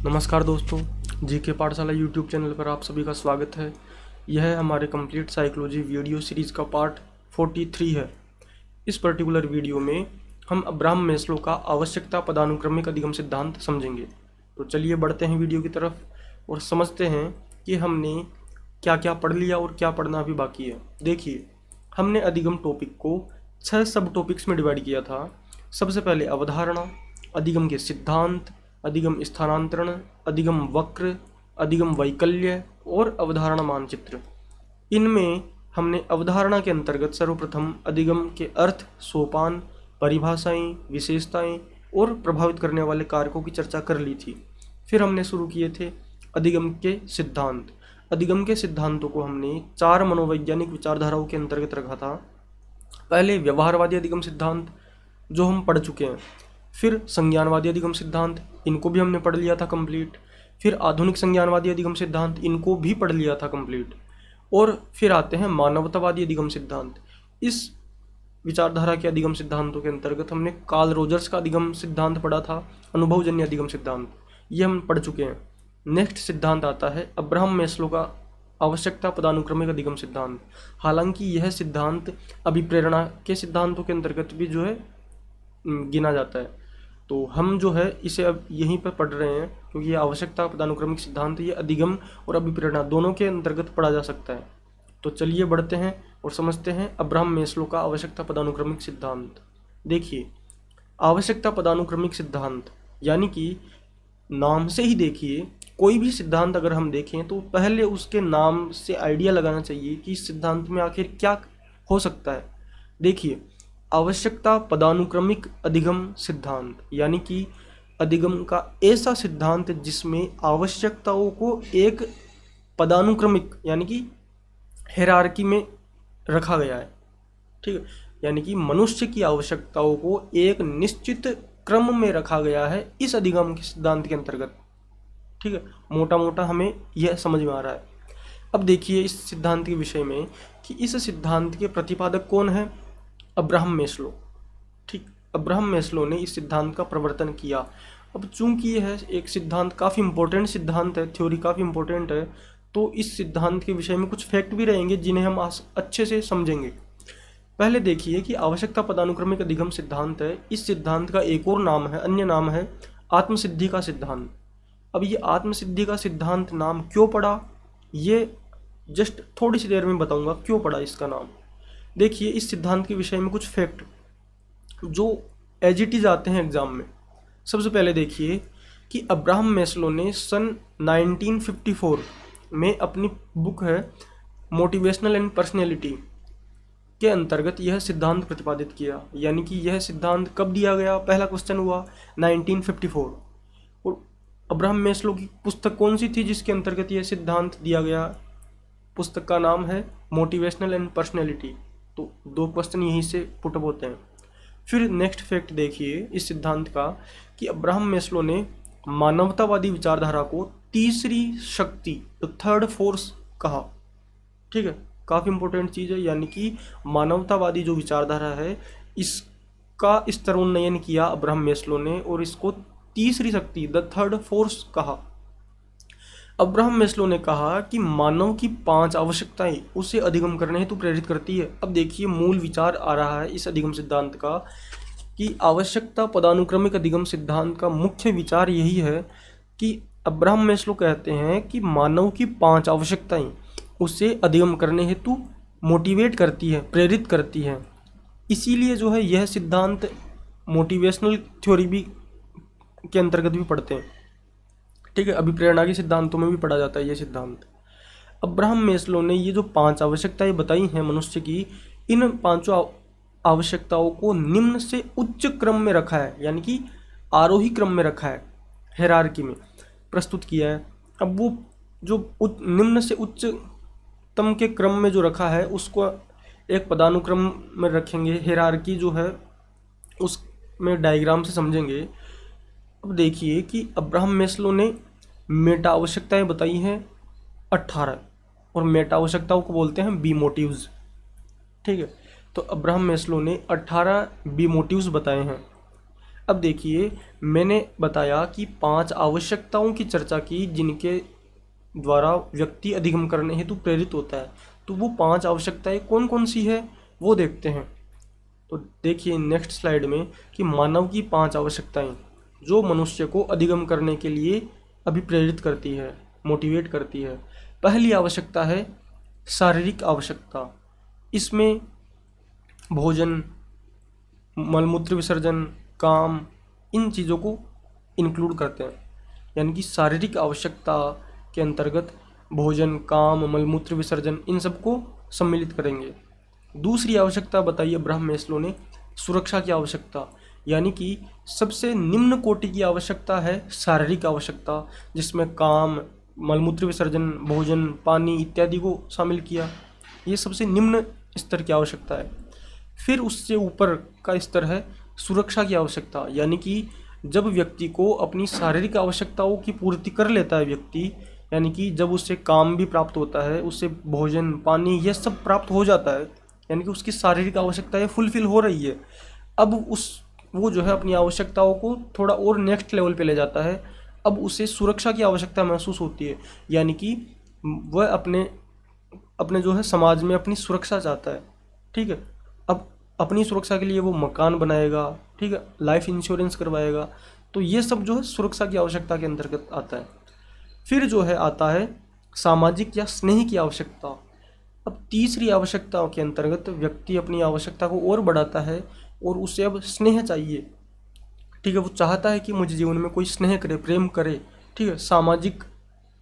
नमस्कार दोस्तों, जीके पाठशाला यूट्यूब चैनल पर आप सभी का स्वागत है। यह हमारे कंप्लीट साइकोलॉजी वीडियो सीरीज़ का पार्ट 43 है। इस पर्टिकुलर वीडियो में हम अब्राहम मैस्लो का आवश्यकता पदानुक्रमिक अधिगम सिद्धांत समझेंगे। तो चलिए बढ़ते हैं वीडियो की तरफ और समझते हैं कि हमने क्या क्या पढ़ लिया और क्या पढ़ना अभी बाकी है। देखिए, हमने अधिगम टॉपिक को 6 सब टॉपिक्स में डिवाइड किया था। सबसे पहले अवधारणा, अधिगम के सिद्धांत, अधिगम स्थानांतरण, अधिगम वक्र, अधिगम वैकल्य और अवधारणा मानचित्र। इनमें हमने अवधारणा के अंतर्गत सर्वप्रथम अधिगम के अर्थ, सोपान, परिभाषाएं, विशेषताएं और प्रभावित करने वाले कारकों की चर्चा कर ली थी। फिर हमने शुरू किए थे अधिगम के सिद्धांत। अधिगम के सिद्धांतों को हमने 4 मनोवैज्ञानिक विचारधाराओं के अंतर्गत रखा था। पहले व्यवहारवादी अधिगम सिद्धांत, जो हम पढ़ चुके हैं। फिर संज्ञानवादी अधिगम सिद्धांत, इनको भी हमने पढ़ लिया था कंप्लीट। फिर आधुनिक संज्ञानवादी अधिगम सिद्धांत, इनको भी पढ़ लिया था कंप्लीट। और फिर आते हैं मानवतावादी अधिगम सिद्धांत। इस विचारधारा के अधिगम सिद्धांतों के अंतर्गत हमने कार्ल रोजर्स का अधिगम सिद्धांत पढ़ा था, अनुभवजन्य अधिगम सिद्धांत, ये हम पढ़ चुके हैं। नेक्स्ट सिद्धांत आता है अब्राहम मैस्लो का आवश्यकता पदानुक्रमिक अधिगम सिद्धांत। हालांकि यह सिद्धांत अभिप्रेरणा के सिद्धांतों के अंतर्गत भी जो है गिना जाता है। तो हम जो है इसे अब यहीं पर पढ़ रहे हैं, क्योंकि ये आवश्यकता पदानुक्रमिक सिद्धांत ये अधिगम और अभिप्रेरणा दोनों के अंतर्गत पढ़ा जा सकता है। तो चलिए बढ़ते हैं और समझते हैं अब्राहम मैस्लो का आवश्यकता पदानुक्रमिक सिद्धांत। देखिए, आवश्यकता पदानुक्रमिक सिद्धांत यानी कि नाम से ही देखिए, कोई भी सिद्धांत अगर हम देखें तो पहले उसके नाम से आइडिया लगाना चाहिए कि इस सिद्धांत में आखिर क्या हो सकता है। देखिए, आवश्यकता पदानुक्रमिक अधिगम सिद्धांत यानी कि अधिगम का ऐसा सिद्धांत जिसमें आवश्यकताओं को एक पदानुक्रमिक यानी कि हायरार्की में रखा गया है। ठीक है, यानी कि मनुष्य की आवश्यकताओं को एक निश्चित क्रम में रखा गया है इस अधिगम के सिद्धांत के अंतर्गत। ठीक है, मोटा मोटा हमें यह समझ में आ रहा है। अब देखिए इस सिद्धांत के विषय में कि इस सिद्धांत के प्रतिपादक कौन है। Abraham Maslow. ठीक, अब्राहम मैस्लो ने इस सिद्धांत का प्रवर्तन किया। अब चूंकि यह है एक सिद्धांत काफ़ी इंपॉर्टेंट सिद्धांत है, थ्योरी काफ़ी इंपॉर्टेंट है, तो इस सिद्धांत के विषय में कुछ फैक्ट भी रहेंगे जिन्हें हम अच्छे से समझेंगे। पहले देखिए कि आवश्यकता पदानुक्रमिक अधिगम सिद्धांत है, इस सिद्धांत का एक और नाम है, अन्य नाम है आत्मसिद्धि का सिद्धांत। अब ये आत्मसिद्धि का सिद्धांत नाम क्यों पड़ा, ये जस्ट थोड़ी सी देर में बताऊंगा क्यों पड़ा इसका नाम। देखिए, इस सिद्धांत के विषय में कुछ फैक्ट जो एज इट इज आते हैं एग्जाम में। सबसे पहले देखिए कि अब्राहम मैस्लो ने सन 1954 में अपनी बुक है मोटिवेशनल एंड पर्सनैलिटी के अंतर्गत यह सिद्धांत प्रतिपादित किया। यानी कि यह सिद्धांत कब दिया गया, पहला क्वेश्चन हुआ 1954। और अब्राहम मैस्लो की पुस्तक कौन सी थी जिसके अंतर्गत यह सिद्धांत दिया गया। पुस्तक का नाम है मोटिवेशनल एंड पर्सनैलिटी। तो 2 क्वेश्चन यहीं से पुटअप होते हैं। फिर नेक्स्ट फैक्ट देखिए इस सिद्धांत का कि अब्राहम मैस्लो ने मानवतावादी विचारधारा को तीसरी शक्ति, द थर्ड फोर्स कहा। ठीक है, काफ़ी इंपॉर्टेंट चीज़ है। यानी कि मानवतावादी जो विचारधारा है इसका स्तरोन्नयन किया अब्राहम मैस्लो ने और इसको तीसरी शक्ति, द थर्ड फोर्स कहा। अब्राहम मैस्लो ने कहा कि मानव की 5 आवश्यकताएं उसे अधिगम करने हेतु प्रेरित करती है। अब देखिए मूल विचार आ रहा है इस अधिगम सिद्धांत का कि आवश्यकता पदानुक्रमिक अधिगम सिद्धांत का मुख्य विचार यही है कि अब्राहम मैस्लो कहते हैं कि मानव की 5 आवश्यकताएं उसे अधिगम करने हेतु मोटिवेट करती है, प्रेरित करती है। इसीलिए जो है यह सिद्धांत मोटिवेशनल थ्योरी भी के अंतर्गत भी पढ़ते हैं। ठीक है, अभिप्रेरणा के सिद्धांतों में भी पढ़ा जाता है ये सिद्धांत। अब्राहम मैस्लो ने ये जो 5 आवश्यकताएं बताई हैं मनुष्य की, इन 5 आवश्यकताओं को निम्न से उच्च क्रम में रखा है, यानी कि आरोही क्रम में रखा है, हायरार्की में प्रस्तुत किया है। अब वो जो निम्न से उच्चतम के क्रम में जो रखा है उसको एक पदानुक्रम में रखेंगे, हायरार्की जो है उसमें डायग्राम से समझेंगे। अब देखिए कि अब्राहम मैस्लो ने मेटा आवश्यकताएं बताई हैं 18 और मेटा आवश्यकताओं को बोलते हैं बी मोटिव्स। ठीक है, तो अब्राहम मैस्लो ने 18 बी मोटिव्स बताए हैं। अब देखिए, मैंने बताया कि 5 आवश्यकताओं की चर्चा की जिनके द्वारा व्यक्ति अधिगम करने हेतु प्रेरित होता है। तो वो 5 आवश्यकताएं कौन कौन सी है वो देखते हैं। तो देखिए नेक्स्ट स्लाइड में कि मानव की 5 आवश्यकताएं जो मनुष्य को अधिगम करने के लिए अभिप्रेरित करती है, मोटिवेट करती है। पहली आवश्यकता है शारीरिक आवश्यकता। इसमें भोजन, मलमूत्र विसर्जन, काम, इन चीज़ों को इंक्लूड करते हैं। यानी कि शारीरिक आवश्यकता के अंतर्गत भोजन, काम, मलमूत्र विसर्जन इन सबको सम्मिलित करेंगे। दूसरी आवश्यकता बताई अब्राहम मैस्लो ने, सुरक्षा की आवश्यकता। यानी कि सबसे निम्न कोटि की आवश्यकता है शारीरिक आवश्यकता, जिसमें काम, मलमूत्र विसर्जन, भोजन, पानी इत्यादि को शामिल किया। ये सबसे निम्न स्तर की आवश्यकता है। फिर उससे ऊपर का स्तर है सुरक्षा की आवश्यकता। यानी कि जब व्यक्ति को अपनी शारीरिक आवश्यकताओं की पूर्ति कर लेता है व्यक्ति, यानी कि जब उससे काम भी प्राप्त होता है, उससे भोजन, पानी ये सब प्राप्त हो जाता है, यानी कि उसकी शारीरिक आवश्यकताएं फुलफिल हो रही है, अब वो जो है अपनी आवश्यकताओं को थोड़ा और नेक्स्ट लेवल पे ले जाता है। अब उसे सुरक्षा की आवश्यकता महसूस होती है। यानी कि वह अपने अपने जो है समाज में अपनी सुरक्षा चाहता है। ठीक है, अब अपनी सुरक्षा के लिए वो मकान बनाएगा, ठीक है, लाइफ इंश्योरेंस करवाएगा। तो ये सब जो है सुरक्षा की आवश्यकता के अंतर्गत आता है। फिर जो है आता है सामाजिक या स्नेह की आवश्यकता। अब तीसरी आवश्यकताओं के अंतर्गत व्यक्ति अपनी आवश्यकता को और बढ़ाता है और उसे अब स्नेह चाहिए। ठीक है, वो चाहता है कि मुझे जीवन में कोई स्नेह करे, प्रेम करे। ठीक है, सामाजिक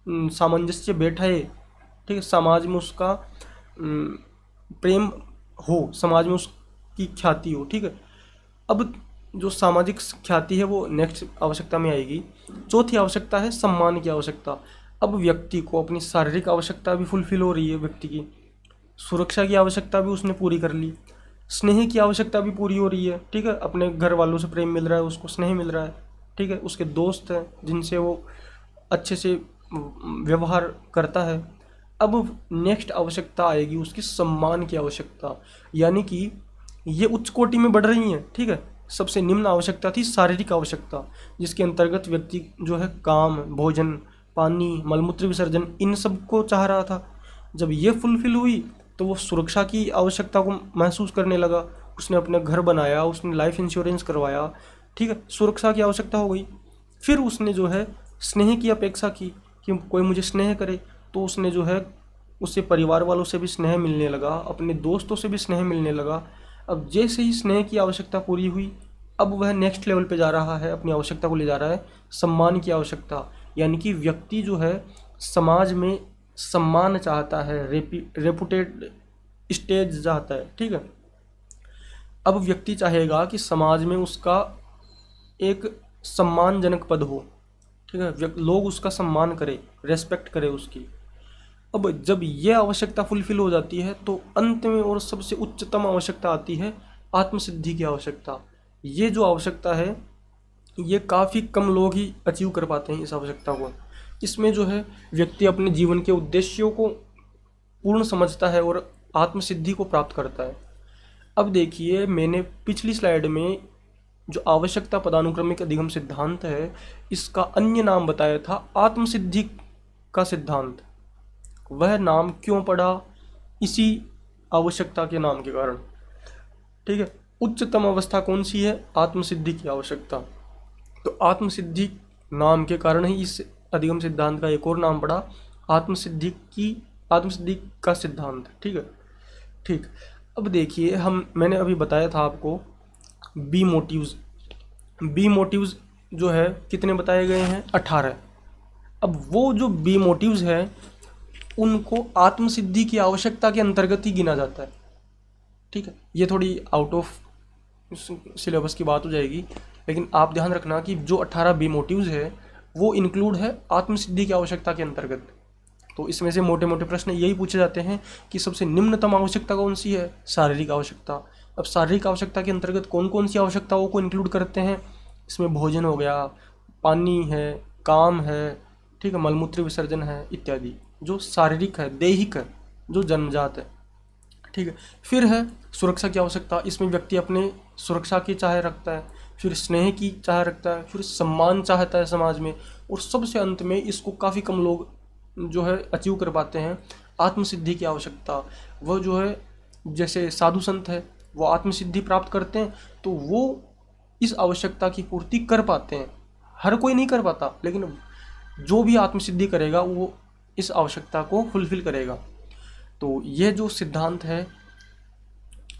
सामंजस्य बैठाए। ठीक है, समाज में उसका प्रेम हो, समाज में उसकी ख्याति हो। ठीक है, अब जो सामाजिक ख्याति है वो नेक्स्ट आवश्यकता में आएगी। चौथी आवश्यकता है सम्मान की आवश्यकता। अब व्यक्ति को अपनी शारीरिक आवश्यकता भी फुलफिल हो रही है, व्यक्ति की सुरक्षा की आवश्यकता भी उसने पूरी कर ली, स्नेह की आवश्यकता भी पूरी हो रही है। ठीक है, अपने घर वालों से प्रेम मिल रहा है, उसको स्नेह मिल रहा है। ठीक है, उसके दोस्त हैं जिनसे वो अच्छे से व्यवहार करता है। अब नेक्स्ट आवश्यकता आएगी उसकी सम्मान की आवश्यकता। यानी कि ये उच्च कोटि में बढ़ रही हैं। ठीक है, सबसे निम्न आवश्यकता थी शारीरिक आवश्यकता, जिसके अंतर्गत व्यक्ति जो है काम, भोजन, पानी, मलमूत्र विसर्जन इन सब को चाह रहा था। जब ये फुलफिल हुई तो वो सुरक्षा की आवश्यकता को महसूस करने लगा। उसने अपने घर बनाया, उसने लाइफ इंश्योरेंस करवाया। ठीक है, सुरक्षा की आवश्यकता हो गई। फिर उसने जो है स्नेह की अपेक्षा की कि कोई मुझे स्नेह करे। तो उसने जो है उससे परिवार वालों से भी स्नेह मिलने लगा, अपने दोस्तों से भी स्नेह मिलने लगा। अब जैसे ही स्नेह की आवश्यकता पूरी हुई, अब वह नेक्स्ट लेवल पे जा रहा है, अपनी आवश्यकता को ले जा रहा है सम्मान की आवश्यकता। यानी कि व्यक्ति जो है समाज में सम्मान चाहता है, रेपुटेड स्टेज चाहता है। ठीक है, अब व्यक्ति चाहेगा कि समाज में उसका एक सम्मानजनक पद हो। ठीक है, लोग उसका सम्मान करें, रेस्पेक्ट करें उसकी। अब जब ये आवश्यकता फुलफिल हो जाती है तो अंत में और सबसे उच्चतम आवश्यकता आती है आत्मसिद्धि की आवश्यकता। ये जो आवश्यकता है ये काफ़ी कम लोग ही अचीव कर पाते हैं इस आवश्यकता को। इसमें जो है व्यक्ति अपने जीवन के उद्देश्यों को पूर्ण समझता है और आत्मसिद्धि को प्राप्त करता है। अब देखिए, मैंने पिछली स्लाइड में जो आवश्यकता पदानुक्रमिक अधिगम सिद्धांत है, इसका अन्य नाम बताया था आत्मसिद्धि का सिद्धांत। वह नाम क्यों पड़ा? इसी आवश्यकता के नाम के कारण। ठीक है, उच्चतम अवस्था कौन सी है? आत्मसिद्धि की आवश्यकता। तो आत्मसिद्धि नाम के कारण ही इस अधिगम सिद्धांत का एक और नाम पड़ा आत्मसिद्धि का सिद्धांत। ठीक है, ठीक। अब देखिए, मैंने अभी बताया था आपको बी मोटिव्स जो है कितने बताए गए हैं? 18। अब वो जो बी मोटिव्स है उनको आत्मसिद्धि की आवश्यकता के अंतर्गत ही गिना जाता है। ठीक है, ये थोड़ी आउट ऑफ सिलेबस की बात हो जाएगी, लेकिन आप ध्यान रखना कि जो 18 बी मोटिव्स है वो इंक्लूड है आत्मसिद्धि की आवश्यकता के अंतर्गत। तो इसमें से मोटे मोटे प्रश्न यही पूछे जाते हैं कि सबसे निम्नतम आवश्यकता कौन सी है? शारीरिक आवश्यकता। अब शारीरिक आवश्यकता के अंतर्गत कौन कौन सी आवश्यकताओं को इंक्लूड करते हैं? इसमें भोजन हो गया, पानी है, काम है, ठीक है, मलमूत्र विसर्जन है इत्यादि, जो शारीरिक है, दैहिक है, जो जन्मजात है। ठीक है, फिर है सुरक्षा की आवश्यकता। इसमें व्यक्ति अपने सुरक्षा की चाह रखता है। फिर स्नेह की चाह रखता है, फिर सम्मान चाहता है समाज में, और सबसे अंत में इसको काफ़ी कम लोग जो है अचीव कर पाते हैं, आत्मसिद्धि की आवश्यकता। वह जो है जैसे साधु संत है, वो आत्मसिद्धि प्राप्त करते हैं तो वो इस आवश्यकता की पूर्ति कर पाते हैं। हर कोई नहीं कर पाता, लेकिन जो भी आत्मसिद्धि करेगा वो इस आवश्यकता को फुलफिल करेगा। तो यह जो सिद्धांत है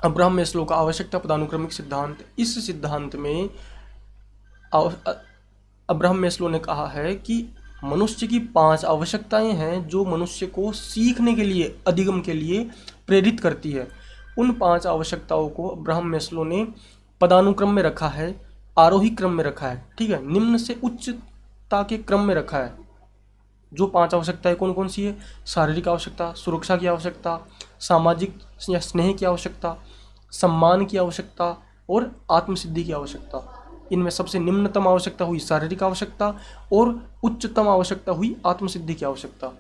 अब्राहम मैस्लो का आवश्यकता पदानुक्रमिक सिद्धांत, इस सिद्धांत में अब्राहम मैस्लो ने कहा है कि मनुष्य की 5 आवश्यकताएं हैं जो मनुष्य को सीखने के लिए, अधिगम के लिए प्रेरित करती है। उन 5 आवश्यकताओं को अब्राहम मैस्लो ने पदानुक्रम में रखा है, आरोही क्रम में रखा है, ठीक है, निम्न से उच्चता के क्रम में रखा है। जो 5 आवश्यकताएं कौन कौन सी है? शारीरिक आवश्यकता, सुरक्षा की आवश्यकता, सामाजिक या स्नेह की आवश्यकता, सम्मान की आवश्यकता और आत्मसिद्धि की आवश्यकता। इनमें सबसे निम्नतम आवश्यकता हुई शारीरिक आवश्यकता और उच्चतम आवश्यकता हुई आत्मसिद्धि की आवश्यकता।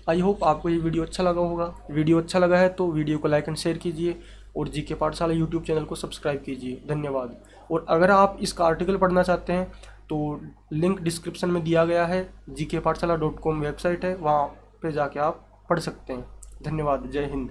आई होप आपको ये वीडियो अच्छा लगा होगा। वीडियो अच्छा लगा है तो वीडियो को लाइक एंड शेयर कीजिए और जीके पाठशाला यूट्यूब चैनल को सब्सक्राइब कीजिए। धन्यवाद। और अगर आप इसका आर्टिकल पढ़ना चाहते हैं तो लिंक डिस्क्रिप्शन में दिया गया है, gkpathshala.com वेबसाइट है, वहाँ पे जाके आप पढ़ सकते हैं। धन्यवाद। जय हिंद।